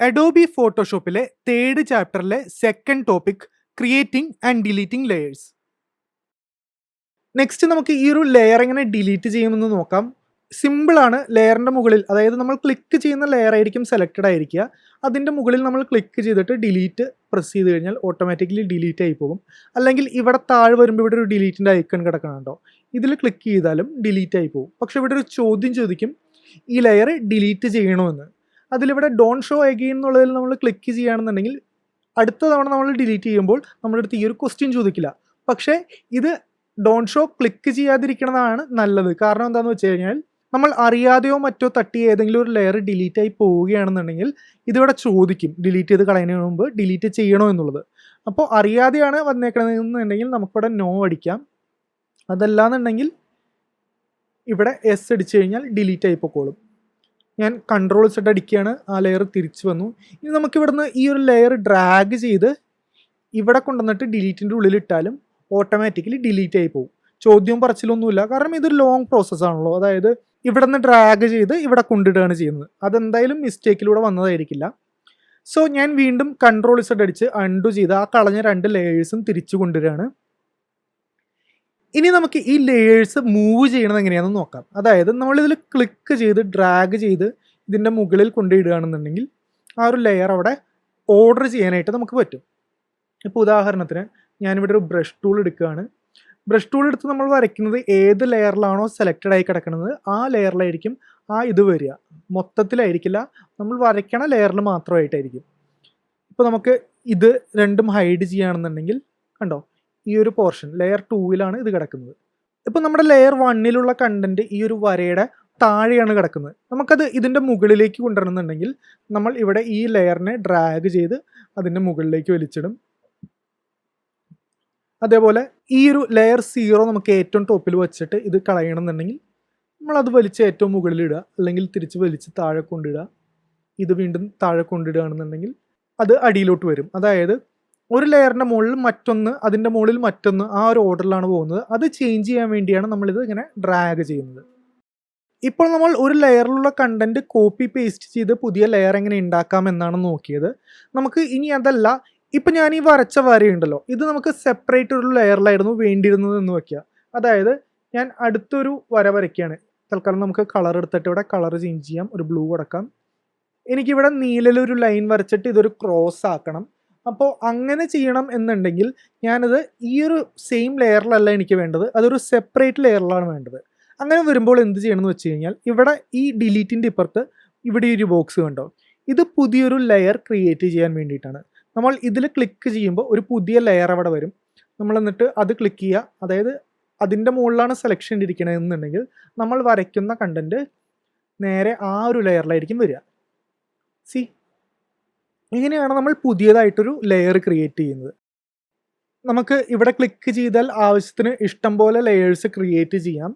Adobe ഫോട്ടോഷോപ്പിലെ third ചാപ്റ്ററിലെ second topic creating and deleting layers. Next നമുക്ക് ഈ ഒരു ലെയർ എങ്ങനെ ഡിലീറ്റ് ചെയ്യുമെന്ന് നോക്കാം. സിമ്പിളാണ്. ലെയറിൻ്റെ മുകളിൽ, അതായത് നമ്മൾ ക്ലിക്ക് ചെയ്യുന്ന ലെയർ ആയിരിക്കും സെലക്റ്റഡ് ആയിരിക്കുക. അതിൻ്റെ മുകളിൽ നമ്മൾ ക്ലിക്ക് ചെയ്തിട്ട് ഡിലീറ്റ് പ്രസ് ചെയ്ത് കഴിഞ്ഞാൽ ഓട്ടോമാറ്റിക്കലി ഡിലീറ്റ് ആയി പോകും. അല്ലെങ്കിൽ ഇവിടെ താഴെ വരുമ്പോൾ ഇവിടെ ഒരു ഡിലീറ്റിൻ്റെ ഐക്കൺ കിടക്കണുണ്ടോ, ഇതിൽ ക്ലിക്ക് ചെയ്താലും ഡിലീറ്റ് ആയി പോകും. പക്ഷെ ഇവിടെ ഒരു ചോദ്യം ചോദിക്കും, ഈ ലെയർ ഡിലീറ്റ് ചെയ്യണമെന്ന്. അതിലിവിടെ ഡോൺ ഷോ എഗെയിൻ എന്നുള്ളതിൽ നമ്മൾ ക്ലിക്ക് ചെയ്യുകയാണെന്നുണ്ടെങ്കിൽ അടുത്ത തവണ നമ്മൾ ഡിലീറ്റ് ചെയ്യുമ്പോൾ നമ്മുടെ അടുത്ത് ഈ ഒരു ക്വസ്റ്റ്യൻ ചോദിക്കില്ല. പക്ഷേ ഇത് ഡോൺ ഷോ ക്ലിക്ക് ചെയ്യാതിരിക്കണതാണ് നല്ലത്. കാരണം എന്താണെന്ന് വെച്ച് കഴിഞ്ഞാൽ നമ്മൾ അറിയാതെയോ മറ്റോ തട്ടി ഏതെങ്കിലും ഒരു ലെയർ ഡിലീറ്റ് ആയി പോവുകയാണെന്നുണ്ടെങ്കിൽ ഇതിവിടെ ചോദിക്കും ഡിലീറ്റ് ചെയ്ത് കളയുന്നതിന് മുമ്പ് ഡിലീറ്റ് ചെയ്യണോ എന്നുള്ളത്. അപ്പോൾ അറിയാതെയാണ് വന്നേക്കണമെന്നുണ്ടെങ്കിൽ നമുക്കിവിടെ നോ അടിക്കാം. അതല്ലാന്നുണ്ടെങ്കിൽ ഇവിടെ എസ് അടിച്ചു കഴിഞ്ഞാൽ ഡിലീറ്റ് ആയി പൊക്കോളും. ഞാൻ കൺട്രോൾ സെറ്റ് അടിക്കുകയാണ്, ആ ലെയർ തിരിച്ചു വന്നു. ഇനി നമുക്ക് ഇവിടുന്ന് ഈ ഒരു ലെയർ ഡ്രാഗ് ചെയ്ത് ഇവിടെ കൊണ്ടുവന്നിട്ട് ഡിലീറ്റിൻ്റെ ഉള്ളിൽ ഇട്ടാലും ഓട്ടോമാറ്റിക്കലി ഡിലീറ്റ് ആയി പോകും. ചോദ്യവും പറച്ചിലൊന്നുമില്ല, കാരണം ഇതൊരു ലോങ് പ്രോസസ്സാണല്ലോ. അതായത് ഇവിടെ നിന്ന് ഡ്രാഗ് ചെയ്ത് ഇവിടെ കൊണ്ടിടുകയാണ് ചെയ്യുന്നത്. അതെന്തായാലും മിസ്റ്റേക്കിലൂടെ വന്നതായിരിക്കില്ല. സോ ഞാൻ വീണ്ടും കൺട്രോൾ സെറ്റ് അടിച്ച് അൺഡു ചെയ്ത് ആ കളഞ്ഞ 2 ലെയേഴ്സും തിരിച്ചു കൊണ്ടുവരികയാണ്. ഇനി നമുക്ക് ഈ ലെയേഴ്സ് മൂവ് ചെയ്യണത് എങ്ങനെയാണെന്ന് നോക്കാം. അതായത് നമ്മളിതിൽ ക്ലിക്ക് ചെയ്ത് ഡ്രാഗ് ചെയ്ത് ഇതിൻ്റെ മുകളിൽ കൊണ്ടിടുകയാണെന്നുണ്ടെങ്കിൽ ആ ഒരു ലെയർ അവിടെ ഓർഡർ ചെയ്യാനായിട്ട് നമുക്ക് പറ്റും. ഇപ്പോൾ ഉദാഹരണത്തിന് ഞാനിവിടെ ഒരു ബ്രഷ് ടൂൾ എടുക്കുകയാണ്. ബ്രഷ് ടൂൾ എടുത്ത് നമ്മൾ വരയ്ക്കുന്നത് ഏത് ലെയറിലാണോ സെലക്റ്റഡ് ആയി കിടക്കുന്നത് ആ ലെയറിലായിരിക്കും ആ ഇത് വരിക. മൊത്തത്തിലായിരിക്കില്ല, നമ്മൾ വരയ്ക്കണ ലെയറിൽ മാത്രമായിട്ടായിരിക്കും. ഇപ്പോൾ നമുക്ക് ഇത് രണ്ടും ഹൈഡ് ചെയ്യുകയാണെന്നുണ്ടെങ്കിൽ കണ്ടോ, ഈ ഒരു പോർഷൻ ലെയർ 2-ലാണ് ഇത് കിടക്കുന്നത്. ഇപ്പോൾ നമ്മുടെ ലെയർ 1-ലുള്ള കണ്ടന്റ് ഈ ഒരു വരയുടെ താഴെയാണ് കിടക്കുന്നത്. നമുക്കത് ഇതിൻ്റെ മുകളിലേക്ക് കൊണ്ടുവരണമെന്നുണ്ടെങ്കിൽ നമ്മൾ ഇവിടെ ഈ ലെയറിനെ ഡ്രാഗ് ചെയ്ത് അതിൻ്റെ മുകളിലേക്ക് വലിച്ചിടും. അതേപോലെ ഈ ഒരു ലെയർ 0 നമുക്ക് ഏറ്റവും ടോപ്പിൽ വെച്ചിട്ട് ഇത് കളയണമെന്നുണ്ടെങ്കിൽ നമ്മളത് വലിച്ച് ഏറ്റവും മുകളിലിടുക, അല്ലെങ്കിൽ തിരിച്ച് വലിച്ച് താഴെ കൊണ്ടിടുക. ഇത് വീണ്ടും താഴെ കൊണ്ടിടുകയാണെന്നുണ്ടെങ്കിൽ അത് അടിയിലോട്ട് വരും. അതായത് ഒരു ലെയറിൻ്റെ മുകളിൽ മറ്റൊന്ന്, അതിൻ്റെ മുകളിൽ മറ്റൊന്ന്, ആ ഒരു ഓർഡറിലാണ് പോകുന്നത്. അത് ചേഞ്ച് ചെയ്യാൻ വേണ്ടിയാണ് നമ്മളിത് ഇങ്ങനെ ഡ്രാഗ് ചെയ്യുന്നത്. ഇപ്പോൾ നമ്മൾ ഒരു ലെയറിലുള്ള കണ്ടന്റ് കോപ്പി പേസ്റ്റ് ചെയ്ത് പുതിയ ലെയർ എങ്ങനെ ഉണ്ടാക്കാം എന്നാണ് നോക്കിയത്. നമുക്ക് ഇനി അതല്ല, ഇപ്പം ഞാൻ ഈ വരച്ച വരയുണ്ടല്ലോ, ഇത് നമുക്ക് സെപ്പറേറ്റ് ഒരു ലെയറിലായിരുന്നു വേണ്ടിയിരുന്നത് എന്ന് വയ്ക്കുക. അതായത് ഞാൻ അടുത്തൊരു വര വരയ്ക്കുകയാണ്. തൽക്കാലം നമുക്ക് കളർ എടുത്തിട്ട് ഇവിടെ കളർ ചേഞ്ച് ചെയ്യാം, ഒരു ബ്ലൂ കൊടുക്കാം. എനിക്കിവിടെ നീലയിലൊരു ലൈൻ വരച്ചിട്ട് ഇതൊരു ക്രോസ് ആക്കണം. അപ്പോൾ അങ്ങനെ ചെയ്യണം എന്നുണ്ടെങ്കിൽ ഞാനത് ഈ ഒരു സെയിം ലെയറിലല്ല എനിക്ക് വേണ്ടത്, അതൊരു സെപ്പറേറ്റ് ലെയറിലാണ് വേണ്ടത്. അങ്ങനെ വരുമ്പോൾ എന്ത് ചെയ്യണമെന്ന് വെച്ച് കഴിഞ്ഞാൽ ഇവിടെ ഈ ഡിലീറ്റിൻ്റെ ഇപ്പുറത്ത് ഇവിടെ ഒരു ബോക്സ് കണ്ടോ, ഇത് പുതിയൊരു ലെയർ ക്രിയേറ്റ് ചെയ്യാൻ വേണ്ടിയിട്ടാണ്. നമ്മൾ ഇതിൽ ക്ലിക്ക് ചെയ്യുമ്പോൾ ഒരു പുതിയ ലെയർ അവിടെ വരും. നമ്മൾ എന്നിട്ട് അത് ക്ലിക്ക് ചെയ്യുക. അതായത് അതിൻ്റെ മുകളിലാണ് സെലക്ഷൻ ഇരിക്കണമെന്നുണ്ടെങ്കിൽ നമ്മൾ വരയ്ക്കുന്ന കണ്ടന്റ് നേരെ ആ ഒരു ലെയറിലായിരിക്കും വരിക. സി, ഇങ്ങനെയാണ് നമ്മൾ പുതിയതായിട്ടൊരു ലെയർ ക്രിയേറ്റ് ചെയ്യുന്നത്. നമുക്ക് ഇവിടെ ക്ലിക്ക് ചെയ്താൽ ആവശ്യത്തിന് ഇഷ്ടം പോലെ ലെയേഴ്സ് ക്രിയേറ്റ് ചെയ്യാം.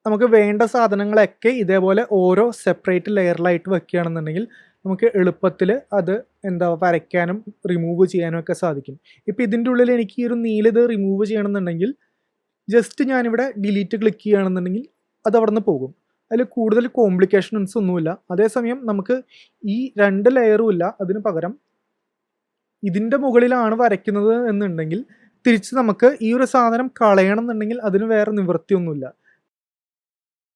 നമുക്ക് വേണ്ട സാധനങ്ങളൊക്കെ ഇതേപോലെ ഓരോ സെപ്പറേറ്റ് ലെയറിലായിട്ട് വെക്കുകയാണെന്നുണ്ടെങ്കിൽ നമുക്ക് എളുപ്പത്തിൽ അത് വരയ്ക്കാനും റിമൂവ് ചെയ്യാനും ഒക്കെ സാധിക്കും. ഇപ്പോൾ ഇതിൻ്റെ ഉള്ളിൽ എനിക്ക് ഈ ഒരു നീലത് റിമൂവ് ചെയ്യണമെന്നുണ്ടെങ്കിൽ ജസ്റ്റ് ഞാനിവിടെ ഡിലീറ്റ് ക്ലിക്ക് ചെയ്യുകയാണെന്നുണ്ടെങ്കിൽ അത് അവിടെ നിന്ന് പോകും. അതിൽ കൂടുതൽ കോംപ്ലിക്കേഷൻസ് ഒന്നുമില്ല. അതേസമയം നമുക്ക് ഈ 2 ലെയറും ഇല്ല, അതിന് പകരം ഇതിൻ്റെ മുകളിലാണ് വരയ്ക്കുന്നത് എന്നുണ്ടെങ്കിൽ തിരിച്ച് നമുക്ക് ഈ ഒരു സാധനം കളയണം എന്നുണ്ടെങ്കിൽ അതിന് വേറെ നിവൃത്തിയൊന്നുമില്ല.